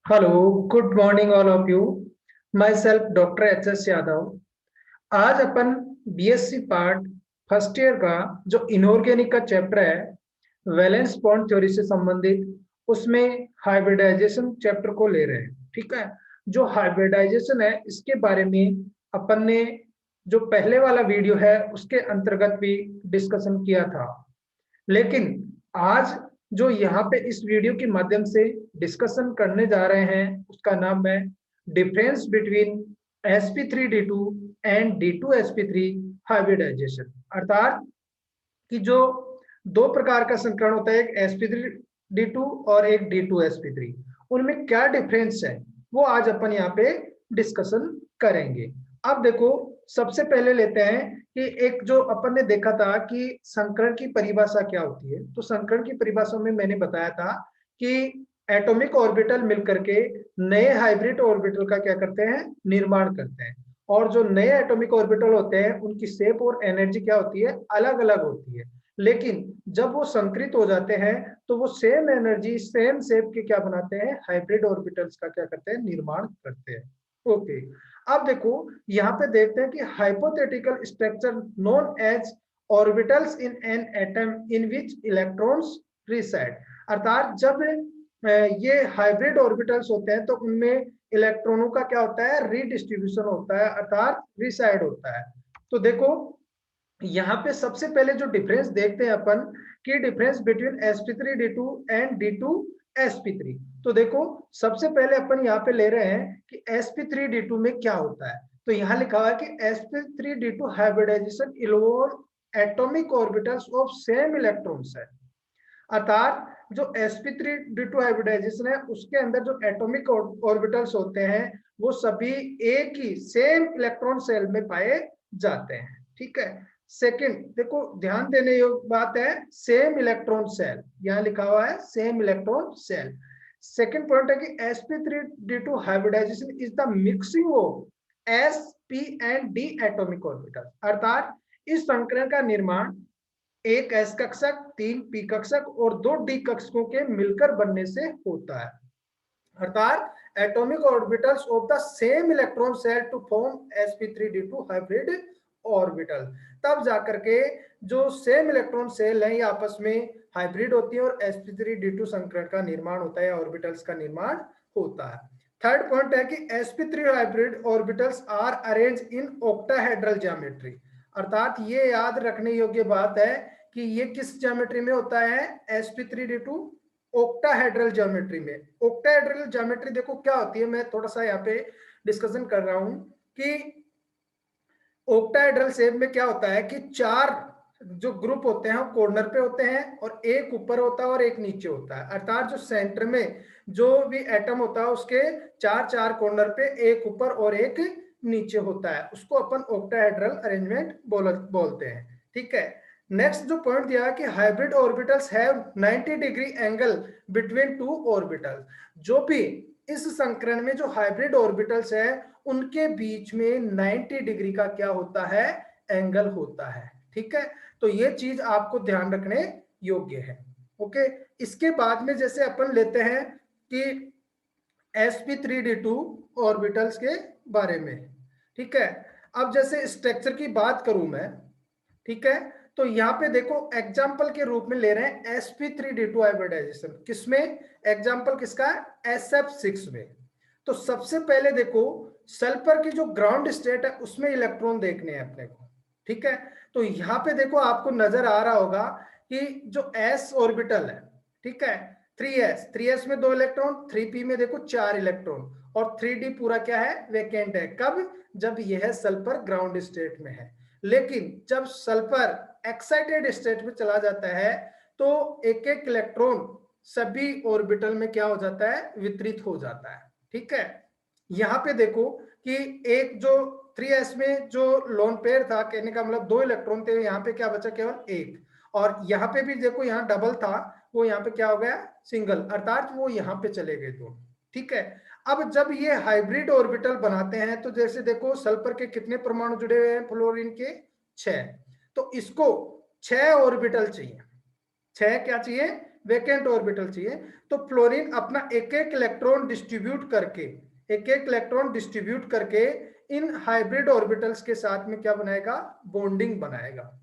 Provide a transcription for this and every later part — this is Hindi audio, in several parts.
Hello, good morning all of you. My self doctor H S Yadav. आज अपन बीएससी पार्ट फर्स्ट ईयर का जो इनऑर्गेनिक का चैप्टर है, वैलेंस बॉन्ड थ्योरी से संबंधित, उसमें हाइब्रिडाइजेशन चैप्टर को ले रहे हैं। ठीक है। जो हाइब्रिडाइजेशन है इसके बारे में अपन ने जो पहले वाला वीडियो है उसके अंतर्गत भी डिस्कशन किया था, लेकिन आज जो यहाँ पे इस वीडियो के माध्यम से डिस्कशन करने जा रहे हैं उसका नाम है difference between sp3d2 and d2sp3 hybridisation. अर्थात कि जो दो प्रकार का संकरण होता है, एक sp3d2 और एक d2sp3, उनमें क्या डिफरेंस है वो आज अपन यहाँ पे डिस्कशन करेंगे। अब देखो, सबसे पहले लेते हैं कि एक जो अपन ने देखा था कि संकरण की परिभाषा क्या होती है। तो संकरण की परिभाषा में मैंने बताया था कि एटॉमिक ऑर्बिटल मिलकर के नए हाइब्रिड ऑर्बिटल का क्या करते हैं, निर्माण करते हैं। और जो नए एटॉमिक ऑर्बिटल होते हैं उनकी शेप और एनर्जी क्या होती है, अलग अलग होती है। लेकिन जब वो संकरित हो जाते हैं तो वो सेम एनर्जी सेम शेप के क्या बनाते हैं, हाइब्रिड ऑर्बिटल्स का क्या करते हैं, निर्माण करते हैं। ओके। अब देखो, यहाँ पे देखते हैं कि hypothetical structure known as orbitals in an atom in which electrons reside. अर्थात जब ये हाइब्रिड ऑर्बिटल्स होते हैं तो उनमें इलेक्ट्रॉनों का क्या होता है, रीडिस्ट्रीब्यूशन होता है, अर्थात रिसाइड होता है। तो देखो, यहाँ पे सबसे पहले जो डिफरेंस देखते हैं अपन कि difference between sp3d2 and d2sp3। तो देखो, सबसे पहले अपन यहाँ पे ले रहे हैं कि sp3d2 में क्या होता है। तो यहाँ लिखा हुआ है कि sp3d2 hybridisation involve atomic orbitals of same electrons है। अर्थात जो sp3d2 हाइब्रिडाइजेशन है उसके अंदर जो एटॉमिक ऑर्बिटल्स होते हैं वो सभी एक ही सेम इलेक्ट्रॉन सेल में पाए जाते हैं। ठीक है। सेकंड, देखो ध्यान देने योग्य बात है, सेम इलेक्ट्रॉन सेल, यहाँ लिखा हुआ है same electron shell. Second point है कि sp3d2 hybridisation is the mixing of sp and d atomic orbital. अर्थात इस संकरण का निर्माण एक एस कक्षक, तीन पी कक्षक और दो डी कक्षकों के मिलकर बनने से होता है। अर्थात atomic orbitals of the same electron shell to form sp3d2 hybrid orbital. तब जाकर के जो सेम इलेक्ट्रॉन सेल है ये आपस में हाइब्रिड होती है और sp3d2 संकरण का निर्माण होता है, ऑर्बिटल्स का निर्माण होता है। थर्ड पॉइंट है कि sp3 hybrid orbitals are arrange in octahedral geometry. अर्थात ये याद रखने योग्य बात है कि ये किस ज्योमेट्री में होता है, sp3d2 ऑक्टाहेड्रल ज्योमेट्री में। ऑक्टाहेड्रल ज्योमेट्री देखो क्या होती है, मैं थोड़ा सा यहाँ पे डिस्कशन कर रहा हूं कि ऑक्टाहेड्रल शेप में क्या होता है कि चार जो ग्रुप होते हैं वो कॉर्नर पे होते हैं और एक ऊपर होता है और एक नीचे होता है। अर्थात जो सेंटर में जो भी एटम होता है उसके चार चार कॉर्नर पे एक ऊपर और एक नीचे होता है, उसको अपन ऑक्टाहेड्रल अरेंजमेंट बोलते हैं। ठीक है। नेक्स्ट जो पॉइंट दिया है कि hybrid orbitals have 90 degree angle between two orbitals. जो भी इस संकरण में जो हाइब्रिड ऑर्बिटल्स है उनके बीच में 90 डिग्री का क्या होता है, एंगल होता है। ठीक है। तो ये चीज आपको ध्यान रखने योग्य है। ओके। इसके बाद में जैसे अपन लेते हैं कि sp3d2 ऑर्बिटल्स के बारे में। ठीक है। अब जैसे स्ट्रक्चर की बात करूं मैं, ठीक है, तो यहाँ पे देखो एग्जाम्पल के रूप में ले रहे हैं sp3d2 हाइब्रिडाइजेशन। किसमें एग्जाम्पल किसका, sf6 में। तो सबसे पहले देखो सल्फर की जो ग्राउंड स्टेट है उसमें इलेक्ट्रॉन देखने हैं अपने को। ठीक है। तो यहाँ पे देखो आपको नजर आ रहा होगा कि जो s ऑर्बिटल है, ठीक है, 3s में 2 इलेक्ट्रॉन, 3p में देखो 4 इलेक्ट्रॉन और 3d पूरा क्या है, वेकेंट है। कब, जब यह सल्फर ग्राउंड स्टेट में है। लेकिन जब सल्फर एक्साइटेड स्टेट में चला जाता है तो एक एक इलेक्ट्रॉन सभी ऑर्बिटल में क्या हो जाता है, वितरित हो जाता है। ठीक है। यहां पे देखो कि एक जो 3s में जो लोन पेयर था, कहने का मतलब 2 इलेक्ट्रॉन थे, यहाँ पे क्या बचा, केवल एक। और यहाँ पे भी देखो यहाँ डबल था, वो यहाँ पे क्या हो गया, सिंगल, अर्थात वो यहाँ पे चले गए दोनों। ठीक है। अब जब ये हाइब्रिड ऑर्बिटल बनाते हैं तो जैसे देखो सल्फर के कितने परमाणु जुड़े हुए हैं, फ्लोरीन के 6। तो इसको 6 ऑर्बिटल चाहिए, 6 क्या चाहिए, वैकेंट ऑर्बिटल चाहिए। तो फ्लोरीन अपना एक एक इलेक्ट्रॉन डिस्ट्रीब्यूट करके इन हाइब्रिड ऑर्बिटल्स के साथ में क्या बनाएगा, बॉन्डिंग बनाएगा।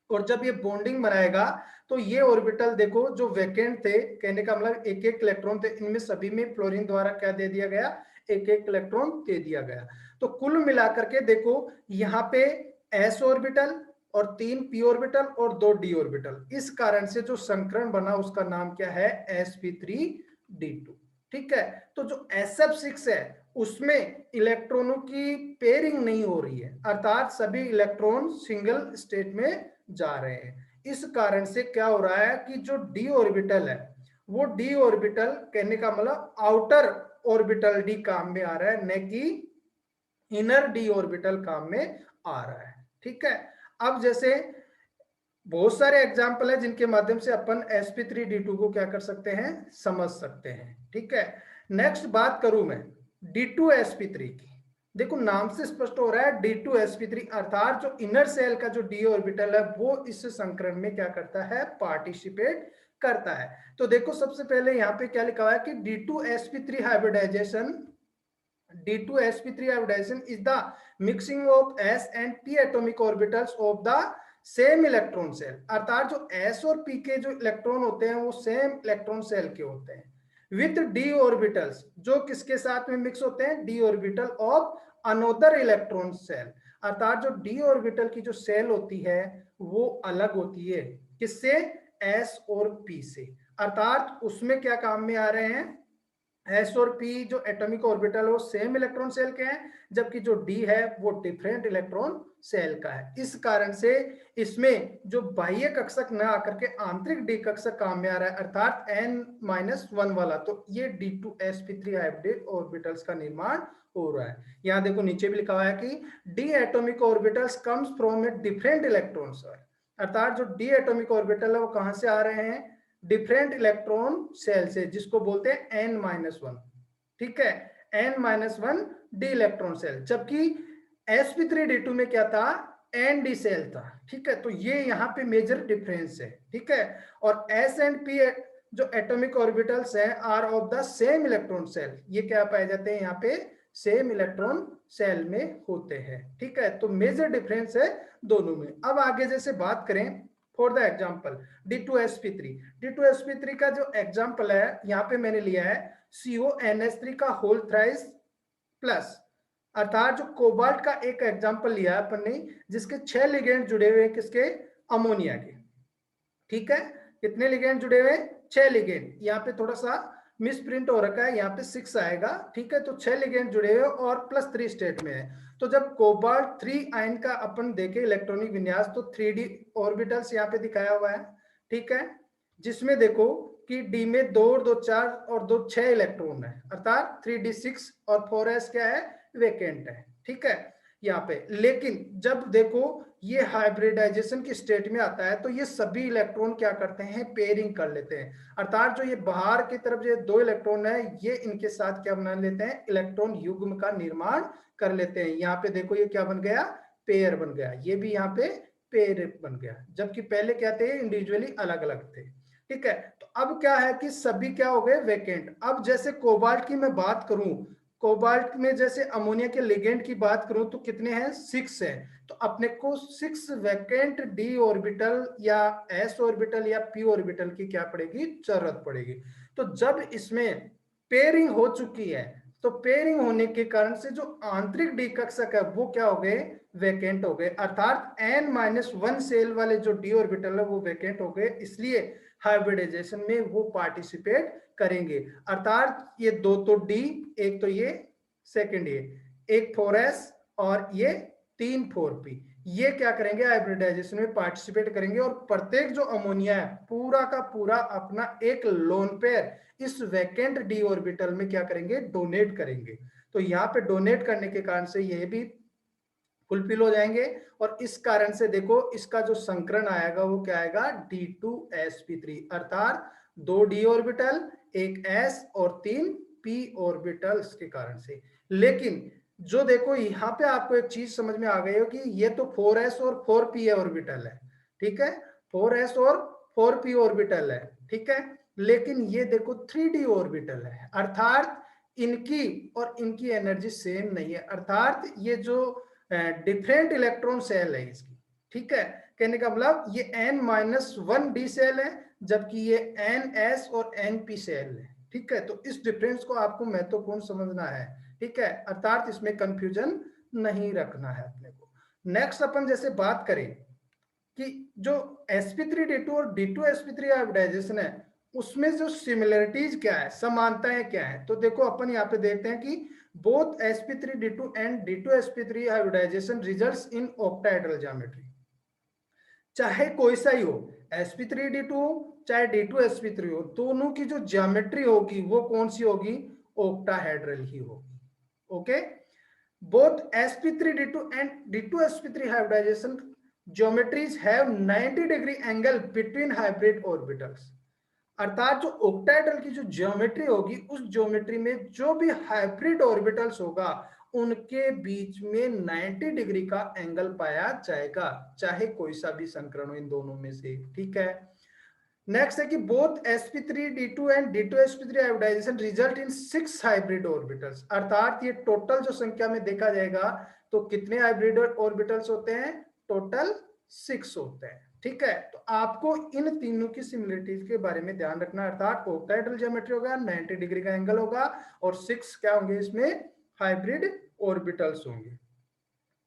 और जब ये बॉन्डिंग बनाएगा तो ये ऑर्बिटल देखो जो वैकेंट थे, कहने का मतलब एक एक इलेक्ट्रॉन थे, इनमें सभी में फ्लोरीन द्वारा क्या दे दिया गया, एक एक इलेक्ट्रॉन दे दिया गया। तो कुल मिलाकर के देखो यहाँ पे s ऑर्बिटल और 3 p ऑर्बिटल और 2 d ऑर्बिटल, इस कारण से जो संकरण बना उसका नाम क्या है, sp3d2। ठीक है, तो जो sf6 है उसमें इलेक्ट्रॉनों की पेयरिंग नहीं हो रही है, अर्थात सभी इलेक्ट्रॉन सिंगल स्टेट में जा रहे हैं। इस कारण से क्या हो रहा है कि जो d ऑर्बिटल है वो d ऑर्बिटल, कहने का मतलब आउटर ऑर्बिटल d काम में आ रहा है, न कि इनर d ऑर्बिटल काम में आ रहा है। ठीक है, अब जैसे बहुत सारे एग्जाम्पल है जिनके माध्यम से अपन sp3d2 को क्या कर सकते हैं, समझ सकते हैं। ठीक है, नेक्स्ट बात करूं मैं d2sp3 की। देखो नाम से स्पष्ट हो रहा है d2sp3 अर्थात जो इनर सेल का जो d ऑर्बिटल है वो इस संकरण में क्या करता है, पार्टिसिपेट करता है। तो देखो सबसे पहले यहाँ पे क्या लिखा हुआ है कि d2sp3 hybridisation is the mixing of s and p atomic orbitals of the same electron shell, अर्थात जो s और p के जो इलेक्ट्रॉन होते हैं वो सेम इलेक्ट्रॉन सेल के होते हैं, विथ d ऑर्बिटल्स, जो किसके साथ में मिक्स होते हैं, d orbital of another electron shell, अर्थात जो d ऑर्बिटल की जो सेल होती है वो अलग होती है, किससे, s और p से, अर्थात उसमें क्या काम में आ रहे हैं, s और p जो एटॉमिक ऑर्बिटल है वो सेम इलेक्ट्रॉन सेल के हैं, जबकि जो d है वो डिफरेंट इलेक्ट्रॉन सेल का है। इस कारण से इसमें जो बाह्य कक्षक न आकर के आंतरिक d कक्षक काम में आ रहा है, अर्थात n-1 वाला, तो ये d2sp3 हाइब्रिड ऑर्बिटल्स का निर्माण हो रहा है। यहाँ देखो नीचे भी लिखा हुआ है कि d atomic orbitals comes from a different electrons, अर्थात जो d एटॉमिक ऑर्बिटल है वो कहां से आ रहे हैं, डिफरेंट इलेक्ट्रॉन सेल से, जिसको बोलते हैं n-1। ठीक है, n-1 डी इलेक्ट्रॉन सेल, जबकि sp3d2 में क्या था, nd सेल था। ठीक है, तो ये यहाँ पे मेजर डिफरेंस है। ठीक है, और s एंड p जो एटॉमिक ऑर्बिटल्स हैं are of the same electron shell, ये क्या पाए जाते हैं यहाँ पे, सेम इलेक्ट्रॉन सेल में होते हैं। ठीक है, तो मेजर डिफरेंस है दोनों में। अब आगे जैसे बात करें फॉर द एग्जाम्पल d2sp3 का जो एग्जाम्पल है यहाँ पे मैंने लिया है CONH3 का होल थ्राइस प्लस, अर्थात जो कोबाल्ट का एक एग्जाम्पल लिया है अपन ने, जिसके 6 लिगेंड जुड़े हुए हैं, किसके, अमोनिया के। ठीक है, कितने लिगेंड जुड़े हुए, 6 लिगेंड, यहाँ पे थोड़ा सा मिस प्रिंट हो रखा है, यहाँ पे 6 आएगा। ठीक है, तो 6 लिगेंड जुड़े हुए और +3 स्टेट में है। तो जब कोबाल्ट 3 आयन का अपन देखे इलेक्ट्रॉनिक विन्यास, तो 3d ऑर्बिटल्स यहाँ पे दिखाया हुआ है। ठीक है, जिसमें देखो कि d में 2 और 2 4 और 2 6 इलेक्ट्रॉन है, अर्थात 3d6 और 4s क्या है, वेकेंट है। ठीक है, यहाँ पे लेकिन जब देखो ये हाइब्रिडाइजेशन की स्टेट में आता है तो ये सभी इलेक्ट्रॉन क्या करते हैं, पेयरिंग कर लेते हैं, अर्थात जो ये बाहर की तरफ जो 2 इलेक्ट्रॉन है ये इनके साथ क्या बना लेते हैं, इलेक्ट्रॉन युग्म का निर्माण कर लेते हैं। यहाँ पे देखो ये क्या बन गया, पेयर बन गया, ये भी यहाँ पे पेयर बन गया, जबकि पहले क्या थे, इंडिविजुअली अलग अलग थे। ठीक है, तो अब क्या है कि सभी क्या हो गए, वेकेंट। अब जैसे कोबाल्ट की मैं बात करूं, कोबाल्ट में जैसे अमोनिया के लिगेंड की बात करूं तो कितने हैं, 6 हैं। तो अपने को 6 वैकेंट डी ऑर्बिटल या एस ऑर्बिटल या पी ऑर्बिटल की क्या पड़ेगी, जरूरत पड़ेगी। तो जब इसमें पेयरिंग हो चुकी है, तो पेयरिंग होने के कारण से जो आंतरिक डी कक्षक है वो क्या हो गए, वैकेंट हो गए, अर्थात n-1 सेल वाले जो डी ऑर्बिटल है वो वैकेंट हो गए, इसलिए हाइब्रिडाइजेशन में वो पार्टिसिपेट करेंगे। अर्थात ये 2 तो डी, एक तो ये सेकंड, ये एक 4s और ये 3 4p, ये क्या करेंगे, हाइब्रिडाइजेशन में पार्टिसिपेट करेंगे। और प्रत्येक जो अमोनिया है पूरा का पूरा अपना एक लोन पेयर इस वैकेंट डी ऑर्बिटल में क्या करेंगे, डोनेट करेंगे। तो यहाँ पे डोनेट करने के कारण से ये भी फुलफिल हो जाएंगे, और इस कारण से देखो इसका जो संकरण आएगा वो क्या आएगा, d2sp3, अर्थात 2 d ऑर्बिटल, एक s और 3 p ऑर्बिटल्स के कारण से। लेकिन जो देखो यहाँ पे आपको एक चीज समझ में आ गई हो कि ये तो 4s और 4p ऑर्बिटल है। ठीक है, 4s और 4p ऑर्बिटल है। ठीक है, लेकिन ये देखो 3d ऑर्बिटल है, अर्थात इनकी और इनकी एनर्जी सेम नहीं है, अर्थात ये जो डिफरेंट इलेक्ट्रॉन सेल है इसकी, ठीक है। कहने का मतलब ये n-1d सेल है, जबकि ये ns और np सेल है, ठीक है। तो इस डिफरेंस को आपको महत्वपूर्ण समझना है, ठीक है, अर्थात इसमें कंफ्यूजन नहीं रखना है अपने को। नेक्स्ट अपन जैसे बात करें कि जो sp3d2 और d2sp3 हाइब्रिडाइजेशन है, उसमें जो सिमिलरिटीज क्या है, समानताएं क्या है, तो देखो अपन यहाँ पे देखते हैं कि both sp3d2 and d2sp3 hybridisation results in octahedral geometry. चाहे कोई सा ही हो, sp3d2 चाहे d2sp3 हो, दोनों की जो ज्योमेट्री होगी वो कौन सी होगी, ऑक्टाहेड्रल ही होगी। Okay, both sp3d2 and d2sp3 hybridization geometries have 90 degree angle between hybrid orbitals। अर्थात जो ऑक्टाहेड्रल की जो ज्योमेट्री होगी, उस ज्योमेट्री में जो भी हाइब्रिड ऑर्बिटल्स होगा उनके बीच में 90 डिग्री का एंगल पाया जाएगा, चाहे कोई सा भी संकरण हो इन दोनों में से, ठीक है। नेक्स्ट है कि both sp3d2 and d2sp3 hybridisation result in 6 hybrid orbitals. अर्थात ये टोटल जो संख्या में देखा जाएगा तो कितने हाइब्रिड ऑर्बिटल्स होते हैं, टोटल 6 होते हैं, ठीक है। तो आपको इन तीनों की सिमिलरिटीज के बारे में ध्यान रखना, अर्थात ऑक्टाहेड्रल ज्योमेट्री होगा, 90 डिग्री का एंगल होगा, और 6 क्या होंगे इसमें, हाइब्रिड ऑर्बिटल्स होंगे।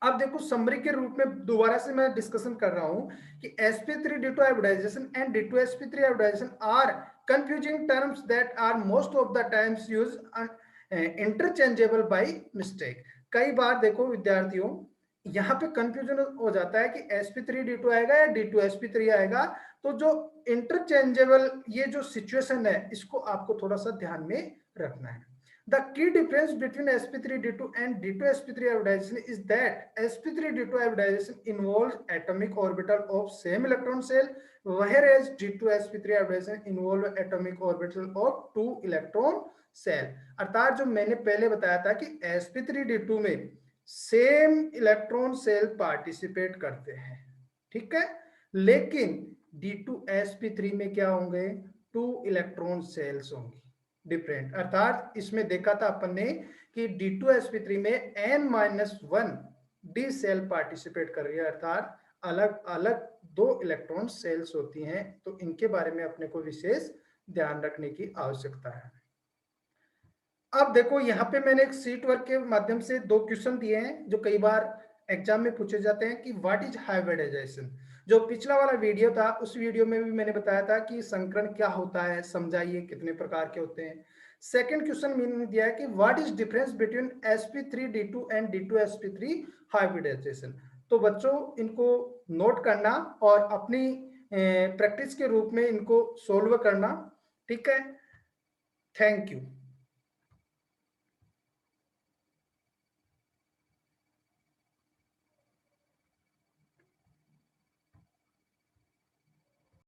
अब देखो समरी के रूप में दोबारा से मैं डिस्कशन कर रहा हूं कि sp3d2 hybridisation and d2sp3 hybridisation are confusing terms that are most of the times use interchangeable by mistake. कई बार देखो विद्यार्थियों, यहाँ पे कंफ्यूजन हो जाता है कि sp3d2 आएगा या d2sp3 आएगा, तो जो इंटरचेंजेबल ये जो सिचुएशन है इसको आपको थोड़ा सा ध्यान में रखना है। The key difference between sp3d2 and d2sp3 hybridization is that sp3d2 hybridization involves atomic orbital of same electron cell, whereas d2sp3 hybridization involves atomic orbital of 2 electron cell। अर्थात जो मैंने पहले बताया था कि sp3d2 में सेम इलेक्ट्रॉन सेल पार्टिसिपेट करते हैं, ठीक है, लेकिन d2sp3 में क्या होंगे, 2 इलेक्ट्रॉन सेल्स होंगी डिफरेंट। अर्थात इसमें देखा था अपन ने कि d2sp3 में n-1 डी सेल पार्टिसिपेट कर रही है, अर्थात अलग अलग 2 इलेक्ट्रॉन सेल्स होती हैं, तो इनके बारे में अपने को विशेष ध्यान रखने की आवश्यकता है। अब देखो यहाँ पे मैंने एक सीट वर्क के माध्यम से 2 क्वेश्चन दिए हैं जो कई बार एग्जाम में पूछे जाते हैं कि व्हाट इज हाइब्रिडाइजेशन। जो पिछला वाला वीडियो था उस वीडियो में भी मैंने बताया था कि संकरण क्या होता है, समझाइए कितने प्रकार के होते हैं। सेकंड क्वेश्चन मैंने दिया है कि what is difference between sp3d2 and d2sp3 hybridisation. तो बच्चों इनको नोट करना और अपनी प्रैक्टिस के रूप में इनको सोल्व करना, ठीक है। Thank you.